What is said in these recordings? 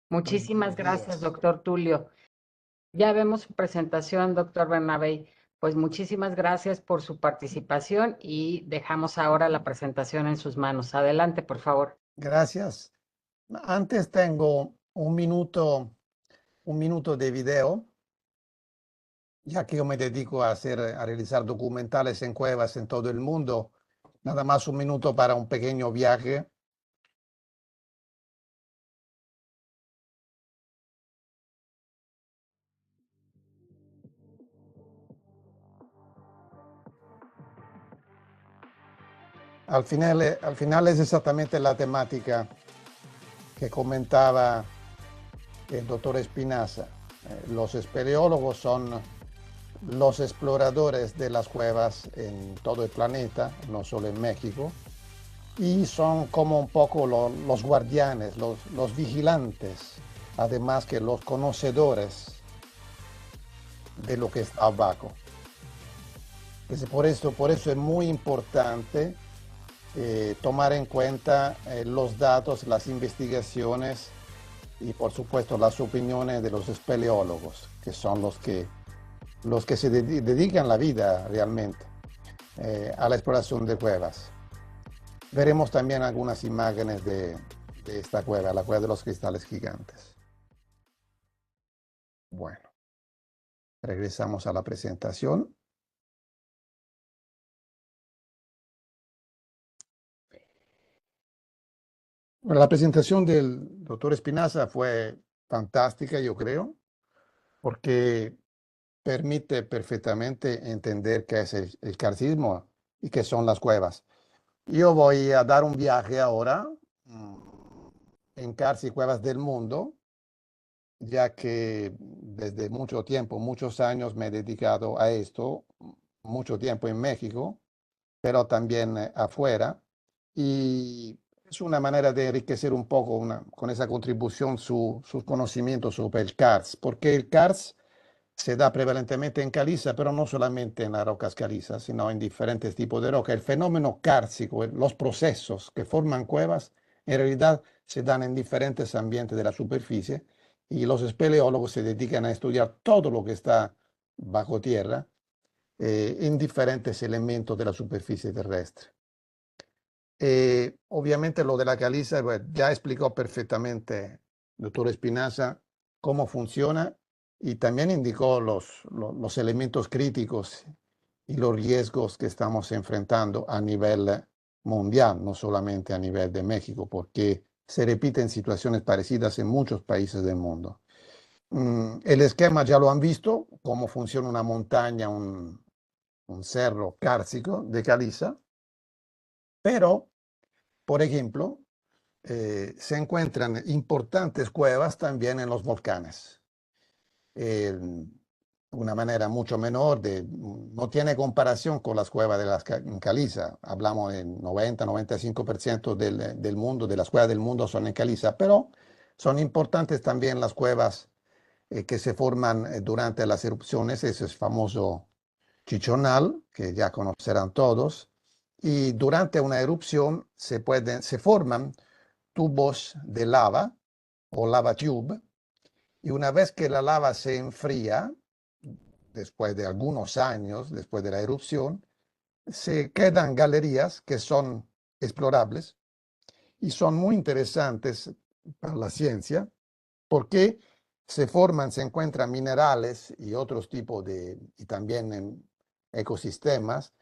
Muchísimas Buenos gracias, días. doctor Tulio. Ya vemos su presentación, doctor Bernabé. Pues muchísimas gracias por su participación y dejamos ahora la presentación en sus manos. Adelante, por favor. Gracias. Antes tengo un minuto de video, ya que yo me dedico a realizar documentales en cuevas en todo el mundo. Nada más un minuto para un pequeño viaje. Al final es exactamente la temática que comentaba el doctor Espinaza. Los espeleólogos son los exploradores de las cuevas en todo el planeta, no solo en México, y son como un poco los guardianes, los vigilantes, además que los conocedores de lo que está abajo. Por eso es muy importante tomar en cuenta los datos, las investigaciones y por supuesto las opiniones de los espeleólogos, que son los que se dedican la vida realmente a la exploración de cuevas. Veremos también algunas imágenes de esta cueva, la cueva de los cristales gigantes. Bueno, regresamos a la presentación. La presentación del doctor Espinaza fue fantástica, yo creo, porque permite perfectamente entender qué es el karcismo y qué son las cuevas. Yo voy a dar un viaje ahora en CARS y cuevas del mundo, ya que desde mucho tiempo, muchos años me he dedicado a esto, mucho tiempo en México, pero también afuera. Y es una manera de enriquecer un poco con esa contribución sus conocimientos sobre el CARS, porque el CARS se da prevalentemente en caliza, pero no solamente en las rocas calizas, sino en diferentes tipos de roca. El fenómeno cársico, los procesos que forman cuevas, en realidad se dan en diferentes ambientes de la superficie y los espeleólogos se dedican a estudiar todo lo que está bajo tierra en diferentes elementos de la superficie terrestre. Obviamente lo de la caliza, pues, ya explicó perfectamente el doctor Espinaza cómo funciona y también indicó los elementos críticos y los riesgos que estamos enfrentando a nivel mundial, no solamente a nivel de México, porque se repiten situaciones parecidas en muchos países del mundo. El esquema ya lo han visto, cómo funciona una montaña, un cerro cárcico de caliza, pero, por ejemplo, se encuentran importantes cuevas también en los volcanes. Una manera mucho menor, no tiene comparación con las cuevas de las caliza. Hablamos del 90-95% del mundo, de las cuevas del mundo son en caliza, pero son importantes también las cuevas que se forman durante las erupciones, ese es famoso Chichonal, que ya conocerán todos, y durante una erupción se forman tubos de lava o lava tube, y una vez que la lava se enfría, después de algunos años, después de la erupción, se quedan galerías que son explorables y son muy interesantes para la ciencia porque se encuentran minerales y otros tipos y también en ecosistemas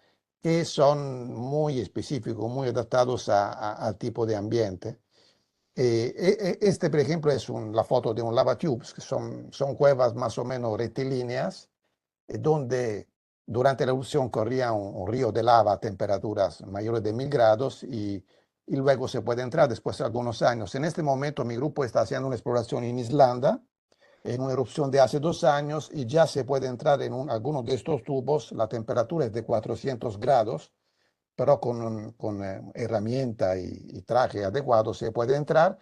que son muy específicos, muy adaptados al tipo de ambiente. Este, por ejemplo, es la foto de un lava tubes, que son cuevas más o menos rectilíneas, donde durante la erupción corría un río de lava a temperaturas mayores de 1000 grados y luego se puede entrar después de algunos años. En este momento mi grupo está haciendo una exploración en Islanda, en una erupción de hace 2 años, y ya se puede entrar en algunos de estos tubos. La temperatura es de 400 grados, pero con herramienta y traje adecuado se puede entrar.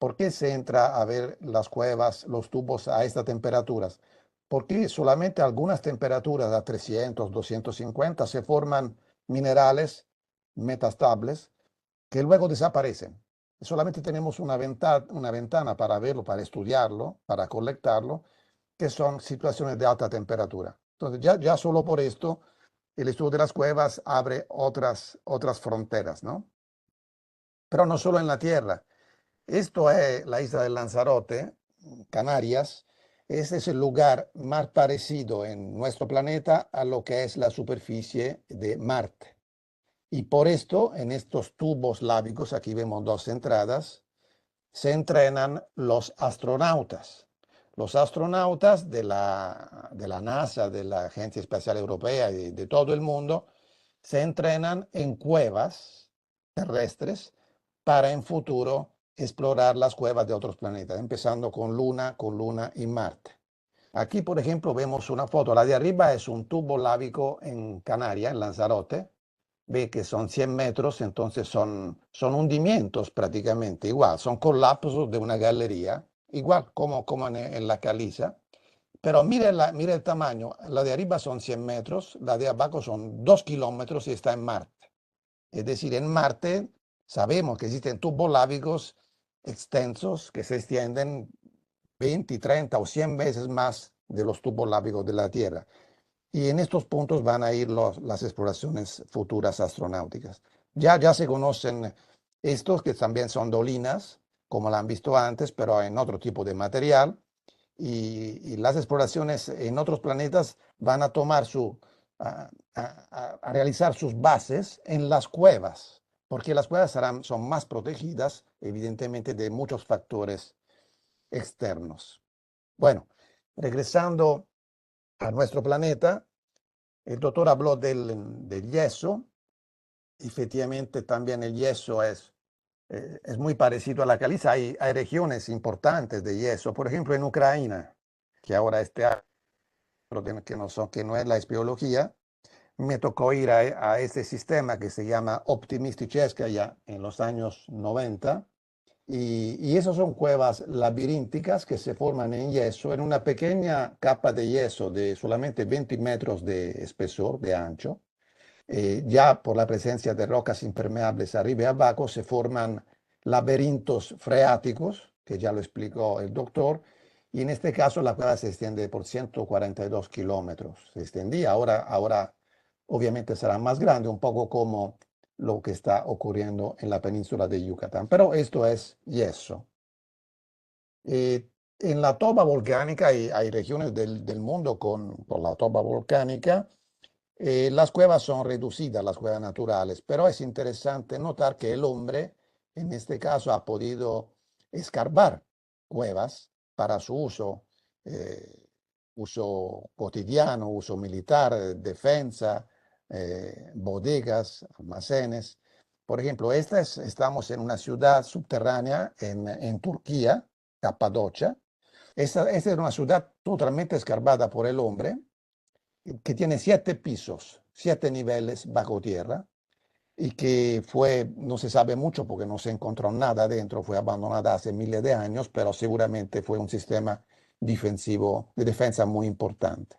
¿Por qué se entra a ver las cuevas, los tubos a estas temperaturas? Porque solamente a algunas temperaturas, a 300, 250, se forman minerales metastables que luego desaparecen. Solamente tenemos una ventana para verlo, para estudiarlo, para colectarlo, que son situaciones de alta temperatura. Entonces, ya solo por esto, el estudio de las cuevas abre otras fronteras, ¿no? Pero no solo en la Tierra. Esto es la isla de Lanzarote, Canarias. Este es el lugar más parecido en nuestro planeta a lo que es la superficie de Marte. Y por esto, en estos tubos lábicos, aquí vemos dos entradas, se entrenan los astronautas. Los astronautas de la NASA, de la Agencia Espacial Europea y de todo el mundo, se entrenan en cuevas terrestres para en futuro explorar las cuevas de otros planetas, empezando con Luna y Marte. Aquí, por ejemplo, vemos una foto. La de arriba es un tubo lábico en Canarias, en Lanzarote. Ve que son 100 metros, entonces son hundimientos prácticamente, igual, son colapsos de una galería, igual como en la caliza. Pero mire el tamaño, la de arriba son 100 metros, la de abajo son 2 kilómetros y está en Marte. Es decir, en Marte sabemos que existen tubos lábicos extensos que se extienden 20, 30 o 100 veces más de los tubos lábicos de la Tierra. Y en estos puntos van a ir las exploraciones futuras astronáuticas. Ya se conocen estos que también son dolinas, como la han visto antes, pero en otro tipo de material. Y las exploraciones en otros planetas van a tomar a realizar sus bases en las cuevas, porque las cuevas son más protegidas, evidentemente, de muchos factores externos. Bueno, regresando a nuestro planeta, el doctor habló del yeso. Efectivamente, también el yeso es muy parecido a la caliza. Hay regiones importantes de yeso, por ejemplo, en Ucrania, que ahora que no es la espeología. Me tocó ir a este sistema que se llama Optimisticheskaya en los años 90. Y esas son cuevas labirínticas que se forman en yeso, en una pequeña capa de yeso de solamente 20 metros de espesor, de ancho. Ya por la presencia de rocas impermeables arriba y abajo se forman laberintos freáticos, que ya lo explicó el doctor, y en este caso la cueva se extiende por 142 kilómetros. Se extendía, ahora obviamente será más grande, un poco como lo que está ocurriendo en la península de Yucatán, pero esto es yeso. En la toba volcánica hay regiones del mundo con la toba volcánica. Las cuevas son reducidas, las cuevas naturales, pero es interesante notar que el hombre, en este caso, ha podido escarbar cuevas para su uso cotidiano, uso militar, defensa, bodegas, almacenes. Por ejemplo, estamos en una ciudad subterránea en Turquía, Capadocia. Esta es una ciudad totalmente escarbada por el hombre que tiene 7 pisos, 7 niveles bajo tierra y que no se sabe mucho porque no se encontró nada dentro, fue abandonada hace miles de años, pero seguramente fue un sistema defensivo de defensa muy importante.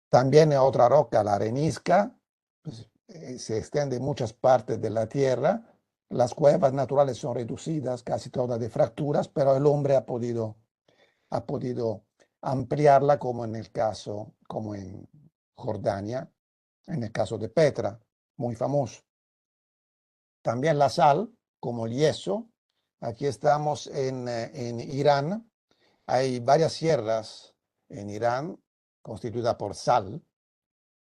También otra roca, la arenisca, pues, se extiende en muchas partes de la tierra. Las cuevas naturales son reducidas, casi todas de fracturas, pero el hombre ha podido ampliarla como como en Jordania, en el caso de Petra, muy famoso. También la sal, como el yeso. Aquí estamos en Irán. Hay varias sierras en Irán constituidas por sal.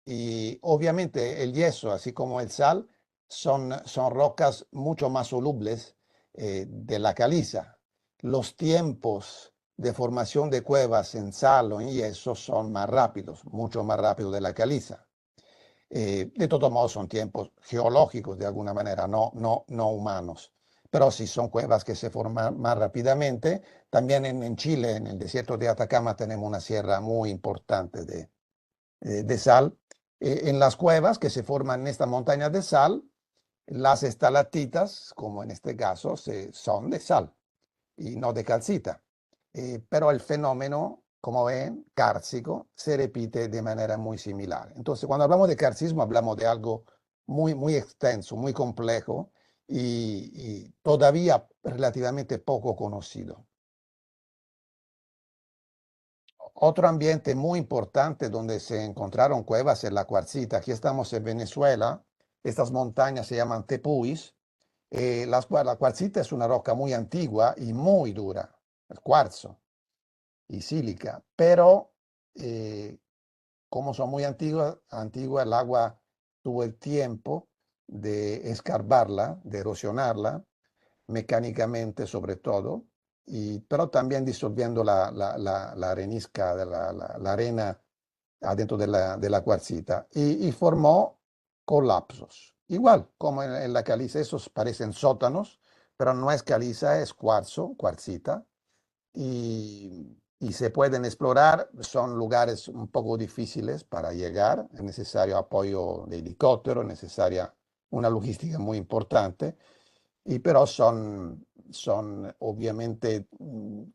Y obviamente el yeso, así como el sal, son rocas mucho más solubles de la caliza. Los tiempos de formación de cuevas en sal o en yeso son más rápidos, mucho más rápidos de la caliza. De todos modos son tiempos geológicos de alguna manera, no humanos. Pero sí son cuevas que se forman más rápidamente. También en Chile, en el desierto de Atacama, tenemos una sierra muy importante de sal. En las cuevas que se forman en esta montaña de sal, las estalactitas, como en este caso, son de sal. y no de calcita. Pero el fenómeno, como ven, kárstico, se repite de manera muy similar. Entonces, cuando hablamos de karstismo, hablamos de algo muy, muy extenso, muy complejo y todavía relativamente poco conocido. Otro ambiente muy importante donde se encontraron cuevas es la cuarcita. Aquí estamos en Venezuela. Estas montañas se llaman tepuis. La cuarcita es una roca muy antigua y muy dura, el cuarzo y sílica, pero eh, como son muy antiguas, el agua tuvo el tiempo de escarbarla, de erosionarla, mecánicamente sobre todo, pero también disolviendo la arenisca, la arena adentro de la cuarcita, y formó colapsos. Igual como en la caliza, esos parecen sótanos, pero no es caliza, es cuarzo, cuarcita, y se pueden explorar. Son lugares un poco difíciles para llegar, es necesario apoyo de helicóptero, es necesaria una logística muy importante, y pero son obviamente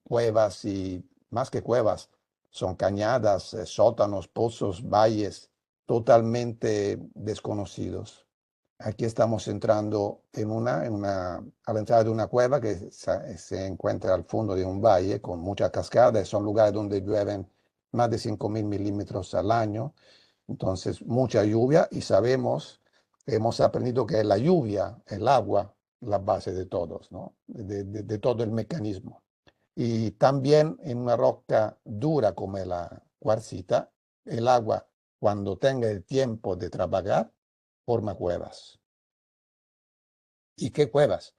cuevas y más que cuevas, son cañadas, sótanos, pozos, valles totalmente desconocidos. Aquí estamos entrando a la entrada de una cueva que se encuentra al fondo de un valle con muchas cascadas. Son lugares donde llueven más de 5.000 milímetros al año, entonces mucha lluvia, y hemos aprendido que la lluvia, el agua, la base de todos, ¿no? De todo el mecanismo. Y también en una roca dura como la cuarcita, el agua, cuando tenga el tiempo de trabajar, forma cuevas. ¿Y qué cuevas?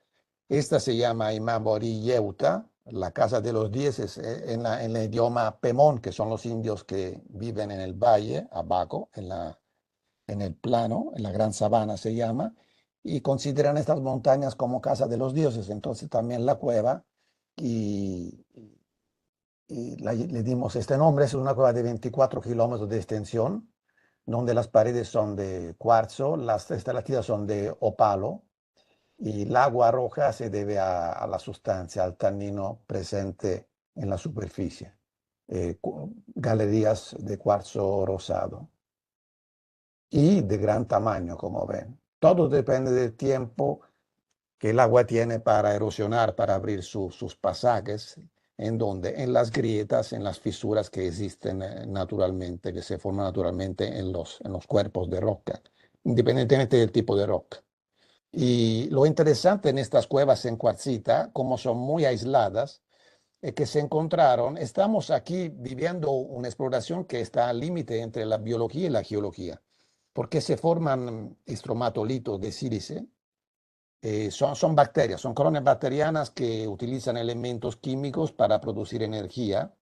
Esta se llama Imabori Yeuta, la casa de los dioses, en el idioma Pemón, que son los indios que viven en el valle, abajo, en el plano, en la gran sabana se llama, y consideran estas montañas como casa de los dioses. Entonces también la cueva, y, le dimos este nombre. Es una cueva de 24 kilómetros de extensión, donde las paredes son de cuarzo, las estalactitas son de opalo, y el agua roja se debe a la sustancia, al tannino presente en la superficie. Galerías de cuarzo rosado y de gran tamaño, como ven. Todo depende del tiempo que el agua tiene para erosionar, para abrir sus pasajes, en las grietas, en las fisuras que existen naturalmente, que se forman naturalmente en los cuerpos de roca, independientemente del tipo de roca. Y lo interesante en estas cuevas en cuarcita, como son muy aisladas, es que se encontraron. Estamos aquí viviendo una exploración que está al límite entre la biología y la geología, porque se forman estromatolitos de sílice. Son bacterias, son colonias bacterianas que utilizan elementos químicos para producir energía,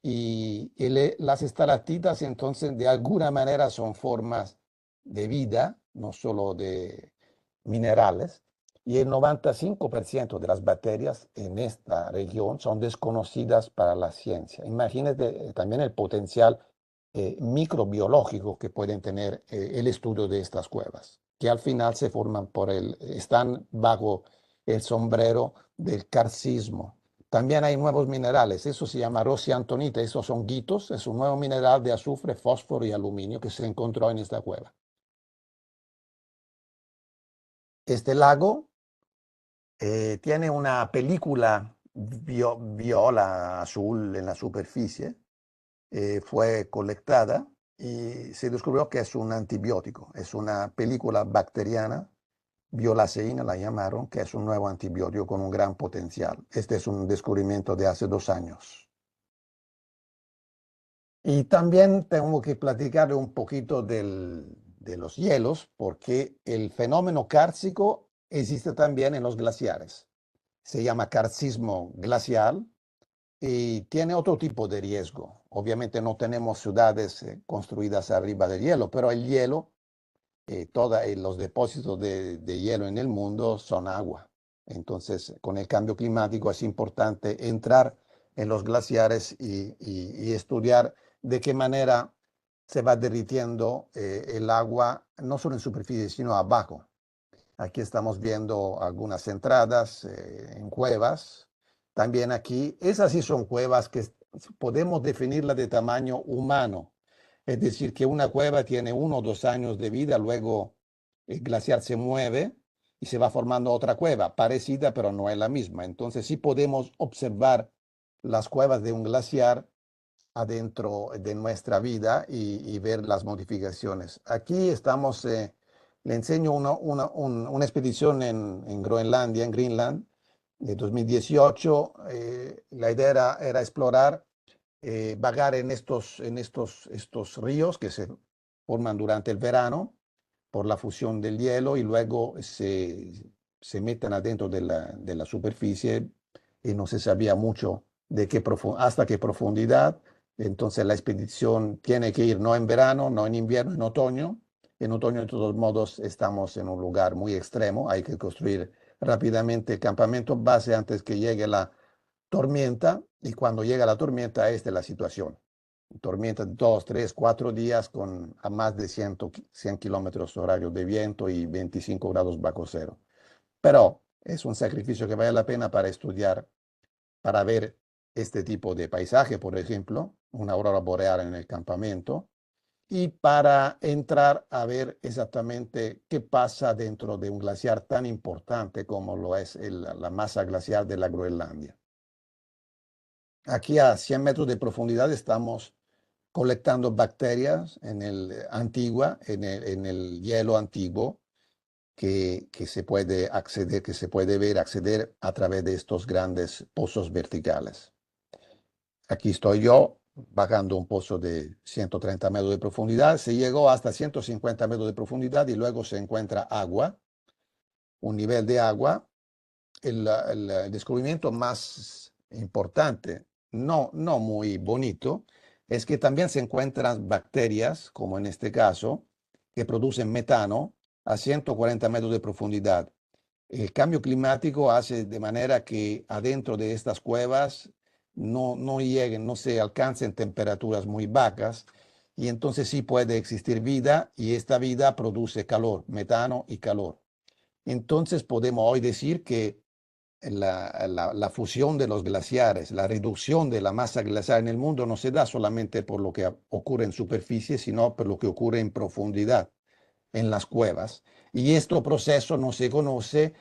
y las estalactitas entonces de alguna manera son formas de vida, no solo de minerales, y el 95% de las bacterias en esta región son desconocidas para la ciencia. Imagínate también el potencial microbiológico que pueden tener el estudio de estas cuevas, que al final están bajo el sombrero del carcismo. También hay nuevos minerales, eso se llama rociantonita, esos son guitos, es un nuevo mineral de azufre, fósforo y aluminio que se encontró en esta cueva. Este lago tiene una película viola azul en la superficie. Fue colectada y se descubrió que es un antibiótico, es una película bacteriana, violaceína la llamaron, que es un nuevo antibiótico con un gran potencial. Este es un descubrimiento de hace 2 años. Y también tengo que platicar un poquito de los hielos, porque el fenómeno kárstico existe también en los glaciares. Se llama karstismo glacial y tiene otro tipo de riesgo. Obviamente no tenemos ciudades construidas arriba del hielo, pero el hielo, todos los depósitos de hielo en el mundo son agua. Entonces, con el cambio climático es importante entrar en los glaciares y estudiar de qué manera se va derritiendo el agua, no solo en superficie, sino abajo. Aquí estamos viendo algunas entradas en cuevas. también aquí. Esas sí son cuevas que podemos definirlas de tamaño humano. Es decir, que una cueva tiene 1 o 2 años de vida, luego el glaciar se mueve y se va formando otra cueva, parecida pero no es la misma. Entonces sí podemos observar las cuevas de un glaciar adentro de nuestra vida y ver las modificaciones. Aquí estamos, le enseño una expedición en Groenlandia, en Greenland, de 2018. La idea era explorar, vagar en estos ríos que se forman durante el verano por la fusión del hielo y luego se meten adentro de la superficie y no se sabía mucho de hasta qué profundidad. Entonces la expedición tiene que ir no en verano, no en invierno, en otoño. En otoño, de todos modos, estamos en un lugar muy extremo. Hay que construir rápidamente campamento base antes que llegue la tormenta. Y cuando llega la tormenta, esta es la situación. Tormenta de 2, 3, 4 días con a más de 100 kilómetros horarios de viento y 25 grados bajo cero. Pero es un sacrificio que vale la pena para estudiar, para ver este tipo de paisaje, por ejemplo, una aurora boreal en el campamento, y para entrar a ver exactamente qué pasa dentro de un glaciar tan importante como lo es la masa glaciar de la Groenlandia. Aquí a 100 metros de profundidad estamos colectando bacterias en el hielo antiguo que se puede acceder, que se puede ver, acceder a través de estos grandes pozos verticales. Aquí estoy yo bajando un pozo de 130 metros de profundidad. Se llegó hasta 150 metros de profundidad y luego se encuentra agua, un nivel de agua. El descubrimiento más importante, no muy bonito, es que también se encuentran bacterias, como en este caso, que producen metano a 140 metros de profundidad. El cambio climático hace de manera que adentro de estas cuevas no lleguen, no se alcancen temperaturas muy bajas y entonces sí puede existir vida y esta vida produce calor, metano y calor. Entonces podemos hoy decir que la fusión de los glaciares, la reducción de la masa glaciar en el mundo no se da solamente por lo que ocurre en superficie, sino por lo que ocurre en profundidad, en las cuevas. Y este proceso no se conoce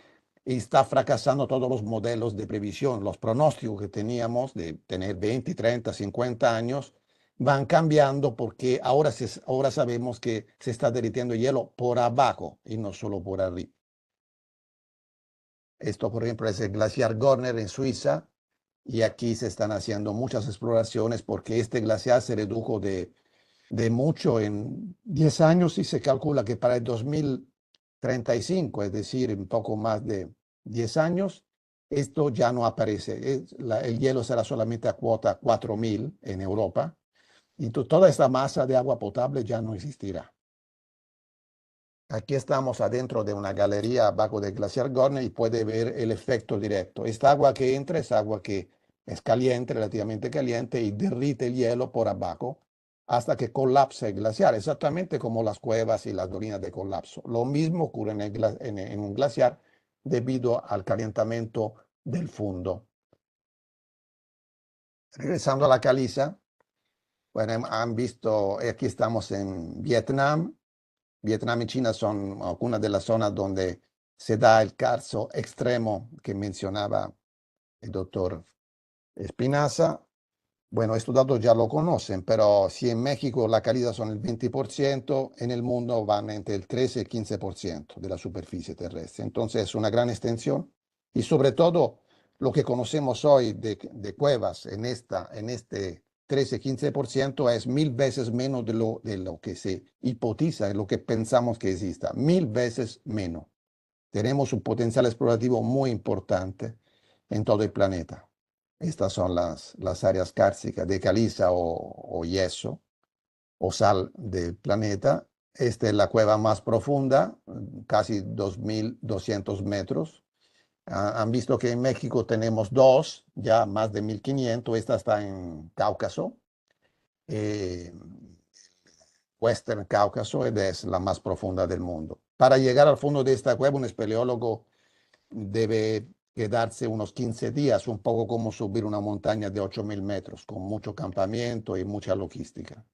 y está fracasando todos los modelos de previsión. Los pronósticos que teníamos de tener 20, 30, 50 años van cambiando porque ahora sabemos que se está derritiendo hielo por abajo y no solo por arriba. Esto, por ejemplo, es el glaciar Gorner en Suiza y aquí se están haciendo muchas exploraciones porque este glaciar se redujo de mucho en 10 años y se calcula que para el 2035, es decir, un poco más de 10 años, esto ya no aparece. El hielo será solamente a cuota 4000 en Europa y toda esta masa de agua potable ya no existirá. Aquí estamos adentro de una galería abajo del glaciar Gorner y puede ver el efecto directo. Esta agua que entra es agua que es caliente, relativamente caliente, y derrite el hielo por abajo hasta que colapse el glaciar, exactamente como las cuevas y las dolinas de colapso. Lo mismo ocurre en un glaciar debido al calentamiento del fondo. Regresando a la caliza, bueno, han visto, aquí estamos en Vietnam. Vietnam y China son algunas de las zonas donde se da el caso extremo que mencionaba el doctor Espinaza. Bueno, estos datos ya lo conocen, pero si en México la calidad son el 20%, en el mundo van entre el 13 y el 15% de la superficie terrestre. Entonces es una gran extensión y sobre todo lo que conocemos hoy de cuevas en este 13-15% es 1000 veces menos de lo que se hipotiza, de lo que pensamos que exista, 1000 veces menos. Tenemos un potencial explorativo muy importante en todo el planeta. Estas son las áreas kársticas de caliza o yeso o sal del planeta. Esta es la cueva más profunda, casi 2200 metros. Han visto que en México tenemos dos, ya más de 1500. Esta está en Cáucaso, eh, Western Cáucaso, es la más profunda del mundo. Para llegar al fondo de esta cueva, un espeleólogo debe quedarse unos 15 días, un poco como subir una montaña de 8.000 metros, con mucho campamento y mucha logística.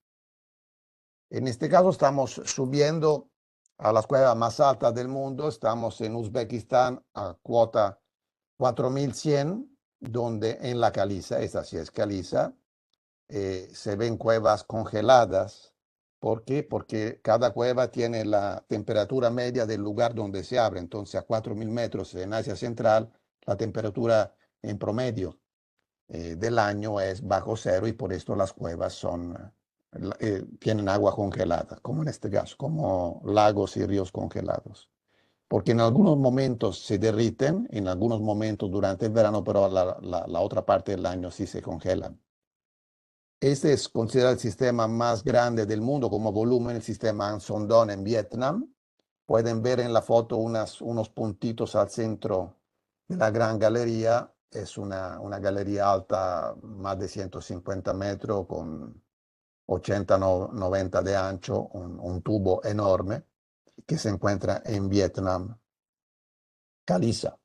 En este caso estamos subiendo a las cuevas más altas del mundo, estamos en Uzbekistán a cuota 4100, donde en la caliza, esta sí es caliza, se ven cuevas congeladas. ¿Por qué? Porque cada cueva tiene la temperatura media del lugar donde se abre. Entonces, a 4.000 metros en Asia Central, la temperatura en promedio del año es bajo cero y por esto las cuevas tienen agua congelada, como en este caso, como lagos y ríos congelados. Porque en algunos momentos se derriten, en algunos momentos durante el verano, pero la otra parte del año sí se congelan. Este es considerado el sistema más grande del mundo como volumen, el sistema Ansondon en Vietnam. Pueden ver en la foto unos puntitos al centro de la gran galería. Es una galería alta, más de 150 metros, con 80, 90 de ancho, un tubo enorme que se encuentra en Vietnam, Caliza.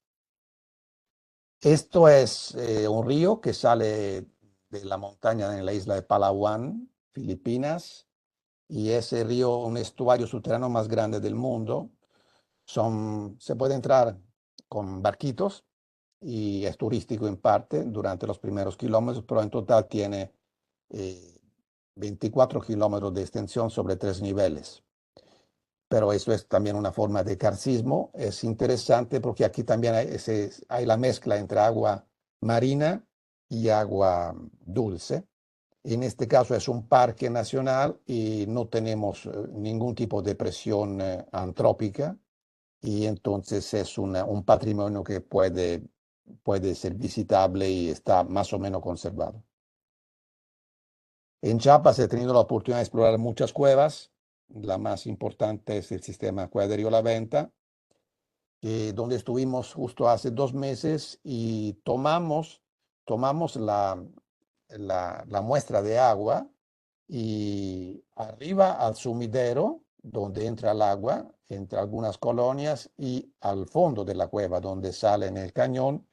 Esto es un río que sale de la montaña en la isla de Palawan, Filipinas, y ese río, un estuario subterráneo más grande del mundo. Se puede entrar con barquitos y es turístico en parte durante los primeros kilómetros, pero en total tiene 24 kilómetros de extensión sobre 3 niveles. Pero eso es también una forma de carcismo. Es interesante porque aquí también hay la mezcla entre agua marina y agua dulce. En este caso es un parque nacional y no tenemos ningún tipo de presión antrópica y entonces es un patrimonio que puede ser visitable y está más o menos conservado. En Chiapas he tenido la oportunidad de explorar muchas cuevas. La más importante es el sistema Cueva de Río La Venta, donde estuvimos justo hace 2 meses y tomamos la muestra de agua y arriba al sumidero, donde entra el agua, entre algunas colonias y al fondo de la cueva, donde sale en el cañón.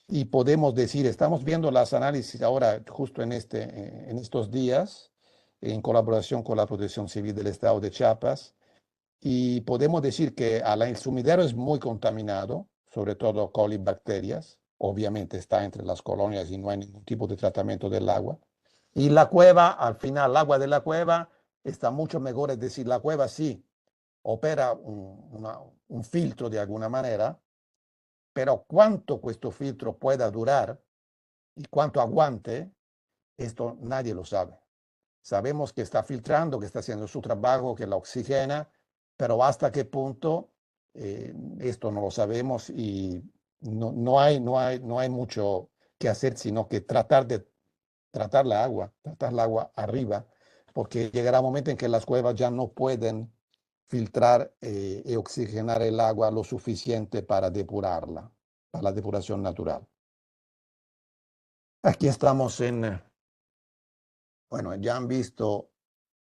Y podemos decir, estamos viendo las análisis ahora, justo en estos días, en colaboración con la Protección Civil del Estado de Chiapas, y podemos decir que el sumidero es muy contaminado, sobre todo colibacterias. Obviamente está entre las colonias y no hay ningún tipo de tratamiento del agua. Y la cueva, al final, el agua de la cueva está mucho mejor, es decir, la cueva sí opera un filtro de alguna manera, pero cuánto questo filtro pueda durar y cuánto aguante, esto nadie lo sabe. Sabemos que está filtrando, que está haciendo su trabajo, que la oxigena, pero hasta qué punto esto no lo sabemos y no hay mucho que hacer, sino que tratar la agua arriba, porque llegará un momento en que las cuevas ya no pueden filtrar y oxigenar el agua lo suficiente para depurarla, para la depuración natural. Aquí estamos bueno, ya han visto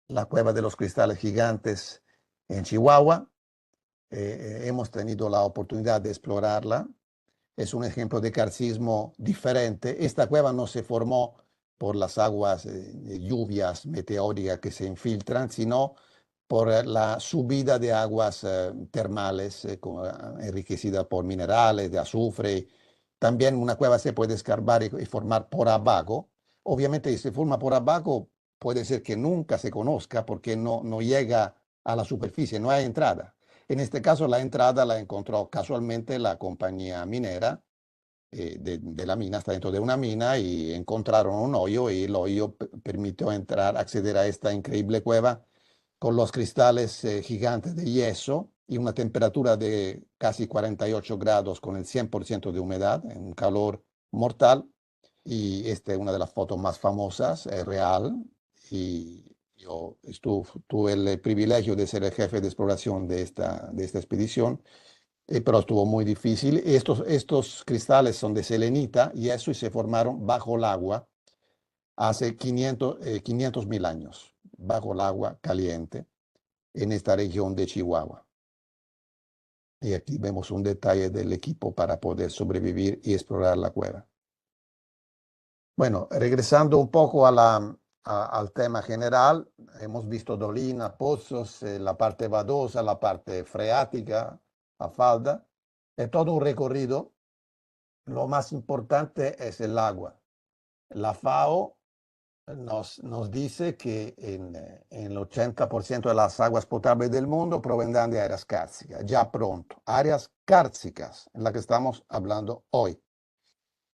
la cueva de los cristales gigantes en Chihuahua. Hemos tenido la oportunidad de explorarla. Es un ejemplo de carcismo diferente. Esta cueva no se formó por las aguas de lluvias meteóricas que se infiltran, sino por la subida de aguas termales enriquecidas por minerales de azufre. También una cueva se puede escarbar y formar por abajo. Obviamente, si se forma por abajo, puede ser que nunca se conozca porque no llega a la superficie, no hay entrada. En este caso, la entrada la encontró casualmente la compañía minera de la mina, está dentro de una mina y encontraron un hoyo y el hoyo permitió acceder a esta increíble cueva con los cristales gigantes de yeso y una temperatura de casi 48 grados con el 100% de humedad, en un calor mortal. Y esta es una de las fotos más famosas, es real. Y yo tuve el privilegio de ser el jefe de exploración de esta expedición, pero estuvo muy difícil. Estos cristales son de selenita y eso y se formaron bajo el agua hace 500.000 años, bajo el agua caliente en esta región de Chihuahua. Y aquí vemos un detalle del equipo para poder sobrevivir y explorar la cueva. Bueno, regresando un poco al tema general, hemos visto dolina, pozos, la parte vadosa, la parte freática, la falda. Es todo un recorrido. Lo más importante es el agua. La FAO nos dice que en el 80% de las aguas potables del mundo provendrán de áreas cársticas, ya pronto, áreas cársticas, en las que estamos hablando hoy.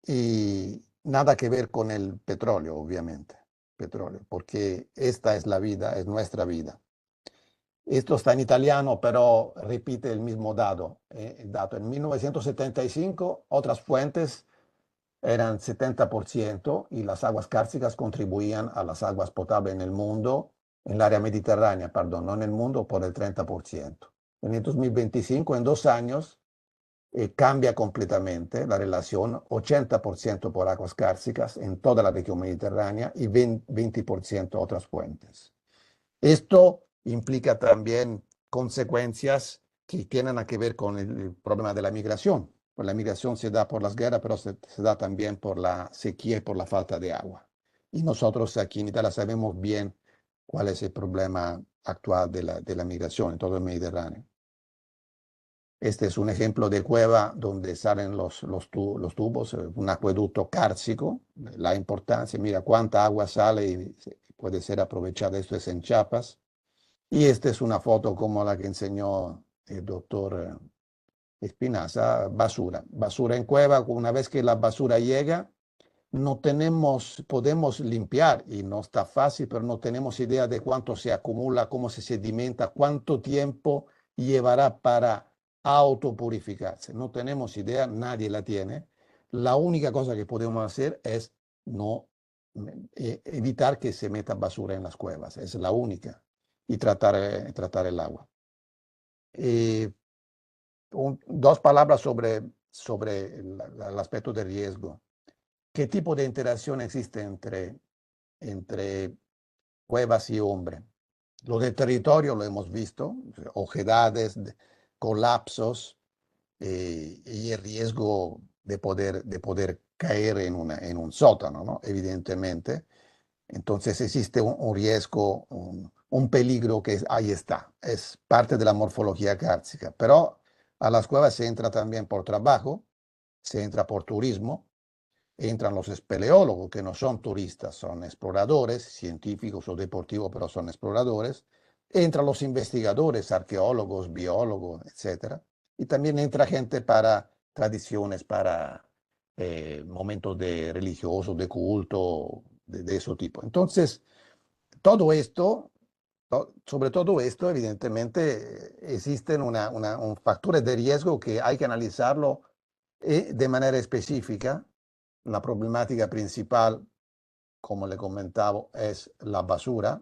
Y nada que ver con el petróleo, obviamente, petróleo, porque esta es la vida, es nuestra vida. Esto está en italiano, pero repite el mismo dato. Dato. En 1975, otras fuentes eran 70% y las aguas cársticas contribuían a las aguas potables en el mundo, en el área mediterránea, perdón, no en el mundo, por el 30%. En el 2025, en 2 años, cambia completamente la relación, 80% por aguas cársticas en toda la región mediterránea y 20% otras fuentes. Esto implica también consecuencias que tienen que ver con el problema de la migración. Pues la migración se da por las guerras, pero se da también por la sequía y por la falta de agua. Y nosotros aquí en Italia sabemos bien cuál es el problema actual de la migración en todo el Mediterráneo. Este es un ejemplo de cueva donde salen los tubos, un acueducto cárcico. La importancia, mira cuánta agua sale y puede ser aprovechada. Esto es en Chiapas. Y esta es una foto como la que enseñó el doctor Espinaza, basura. Basura en cueva, una vez que la basura llega, no tenemos, podemos limpiar y no está fácil, pero no tenemos idea de cuánto se acumula, cómo se sedimenta, cuánto tiempo llevará para autopurificarse. No tenemos idea, nadie la tiene. La única cosa que podemos hacer es no evitar que se meta basura en las cuevas, es la única, y tratar el agua. Dos palabras sobre el aspecto de riesgo. ¿Qué tipo de interacción existe entre cuevas y hombre? Lo del territorio lo hemos visto, ojedades, colapsos y el riesgo de poder caer en un sótano, ¿no? Evidentemente. Entonces existe un riesgo, un peligro que ahí está, es parte de la morfología kárstica. Pero a las cuevas se entra también por trabajo, se entra por turismo. Entran los espeleólogos, que no son turistas, son exploradores, científicos o deportivos, pero son exploradores. Entran los investigadores, arqueólogos, biólogos, etc. Y también entra gente para tradiciones, para momentos de religiosos, de culto, de ese tipo. Entonces, todo esto, sobre todo esto, evidentemente, existen un factores de riesgo que hay que analizarlo de manera específica. La problemática principal, como le comentaba, es la basura.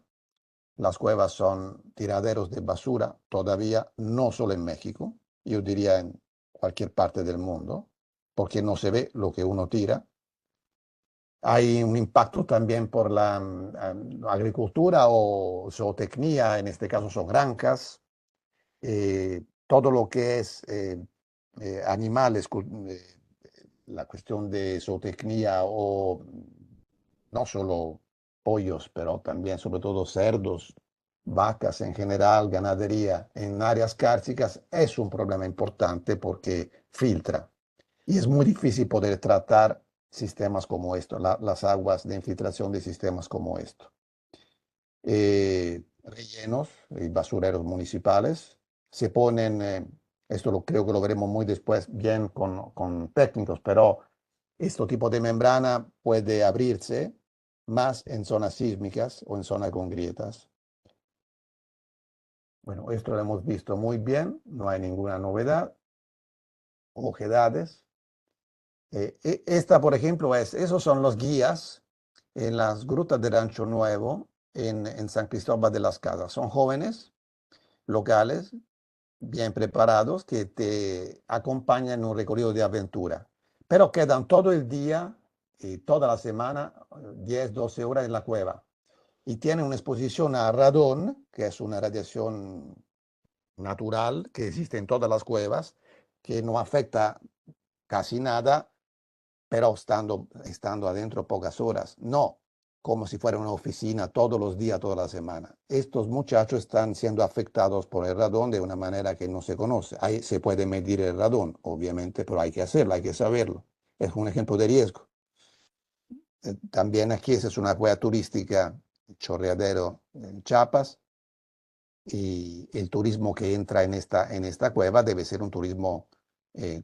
Las cuevas son tiraderos de basura todavía, no solo en México, yo diría en cualquier parte del mundo, porque no se ve lo que uno tira. Hay un impacto también por la agricultura o zootecnia, en este caso son granjas. Todo lo que es animales, la cuestión de zootecnia o no solo pollos, pero también sobre todo cerdos, vacas en general, ganadería en áreas cársticas es un problema importante porque filtra y es muy difícil poder tratar sistemas como esto, las aguas de infiltración de sistemas como esto. Rellenos y basureros municipales se ponen, esto creo que lo veremos muy después bien con técnicos, pero este tipo de membrana puede abrirse más en zonas sísmicas o en zonas con grietas. Bueno, esto lo hemos visto muy bien, no hay ninguna novedad. Ojedades. Esta, por ejemplo, esos son los guías en las grutas de Rancho Nuevo, en San Cristóbal de las Casas. Son jóvenes locales, bien preparados, que te acompañan en un recorrido de aventura, pero quedan todo el día y toda la semana, 10, 12 horas en la cueva. Y tienen una exposición a radón, que es una radiación natural que existe en todas las cuevas, que no afecta casi nada, pero estando adentro pocas horas. No como si fuera una oficina todos los días, toda la semana. Estos muchachos están siendo afectados por el radón de una manera que no se conoce. Ahí se puede medir el radón, obviamente, pero hay que hacerlo, hay que saberlo. Es un ejemplo de riesgo. También aquí esa es una cueva turística, Chorreadero en Chiapas, y el turismo que entra en esta cueva debe ser un turismo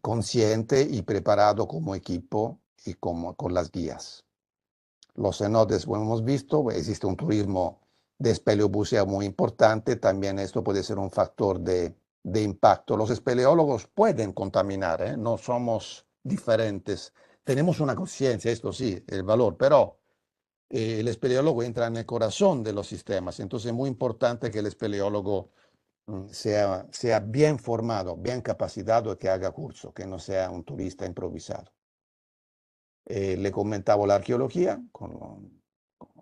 consciente y preparado como equipo y con las guías. Los cenotes, como hemos visto, existe un turismo de espeleobuceo muy importante. También esto puede ser un factor de impacto. Los espeleólogos pueden contaminar, ¿eh? No somos diferentes. Tenemos una conciencia, esto sí, el valor, pero el espeleólogo entra en el corazón de los sistemas. Entonces es muy importante que el espeleólogo sea bien formado, bien capacitado y que haga curso, que no sea un turista improvisado. Le comentaba la arqueología,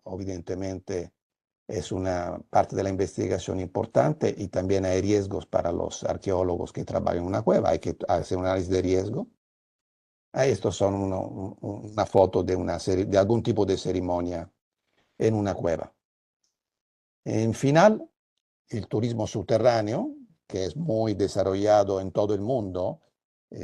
evidentemente es una parte de la investigación importante y también hay riesgos para los arqueólogos que trabajan en una cueva, hay que hacer un análisis de riesgo. Estos son una foto de algún tipo de ceremonia en una cueva. En final, el turismo subterráneo, que es muy desarrollado en todo el mundo,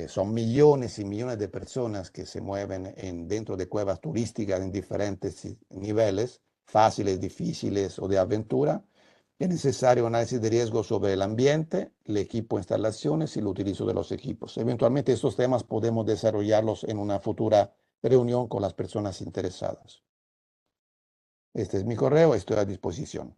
son millones y millones de personas que se mueven dentro de cuevas turísticas en diferentes niveles, fáciles, difíciles o de aventura. Es necesario un análisis de riesgo sobre el ambiente, el equipo, instalaciones y el utilizo de los equipos. Eventualmente estos temas podemos desarrollarlos en una futura reunión con las personas interesadas. Este es mi correo, estoy a disposición.